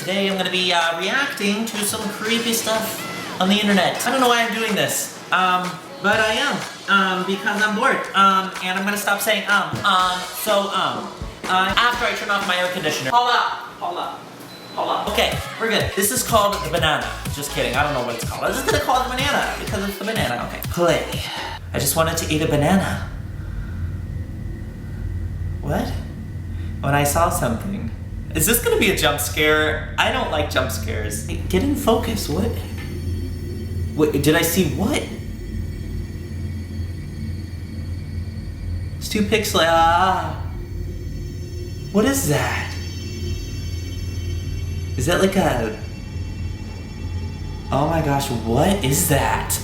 Today I'm gonna be reacting to some creepy stuff on the internet. I don't know why I'm doing this, but I am, because I'm bored, and I'm gonna stop saying after I turn off my air conditioner. Hold up. Okay, we're good. This is called the banana. Just kidding, I don't know what it's called. I was just gonna call it the banana because it's the banana. Okay, play. I just wanted to eat a banana. What? When I saw something. Is this gonna be a jump scare? I don't like jump scares. Get in focus, what? What, did I see what? It's too pixely, What is that? Is that like a... Oh my gosh, what is that?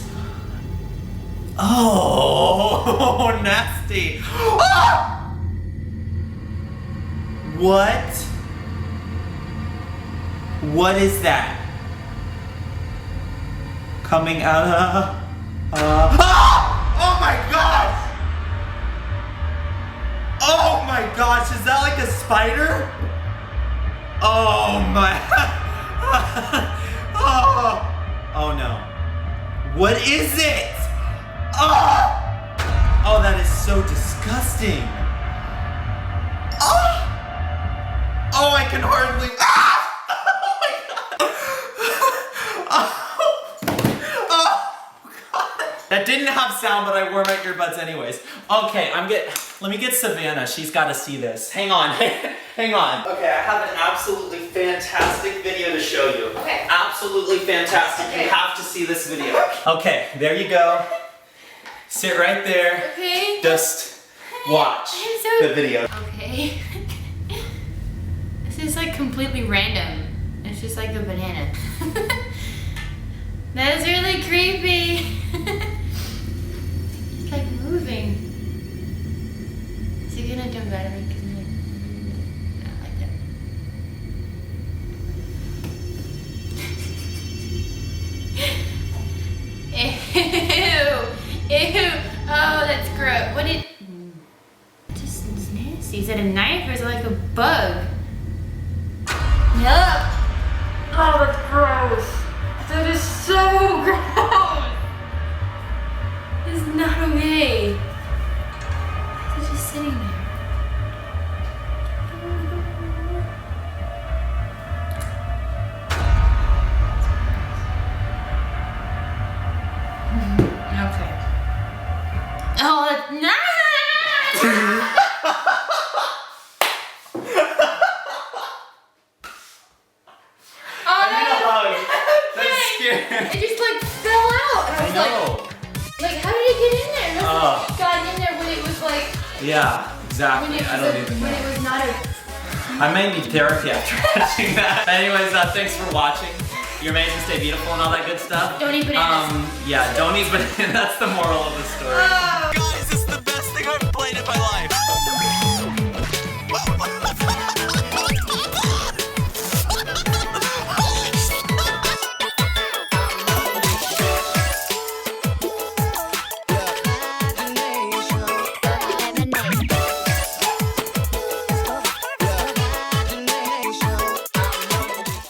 Oh, nasty. Ah! What? What is that? Coming out of... Oh my gosh! Oh my gosh, is that like a spider? Oh my... Oh no. What is it? Oh, that is so disgusting. Oh, I can hardly... That didn't have sound, but I wore my earbuds anyways. Okay, let me get Savannah. She's got to see this. Hang on, hang on. Okay, I have an absolutely fantastic video to show you. Okay. Absolutely fantastic. Okay. You have to see this video. Okay, there you go. Sit right there. Okay. Just watch the video. Okay. This is like completely random. It's just like a banana. That is really creepy. It's like moving. Is he gonna jump out of me? Not like that. Ew. Oh, that's gross. What did... Just it's nasty. Is that a knife or is it like a bug? Yuck. Oh, that's gross. That is so gross! It's not okay. It's just sitting there. Okay. Oh, that's not! It just like fell out. And I was like, how did it get in there? It got in there when it was like... Yeah, exactly. I don't even know. When it was not a... I might need therapy after watching that. Anyways, thanks for watching. You're amazing, stay beautiful, and all that good stuff. Don't eat bananas. Yeah, don't eat bananas. That's the moral of the story. Guys, this is the best thing I've played in my life.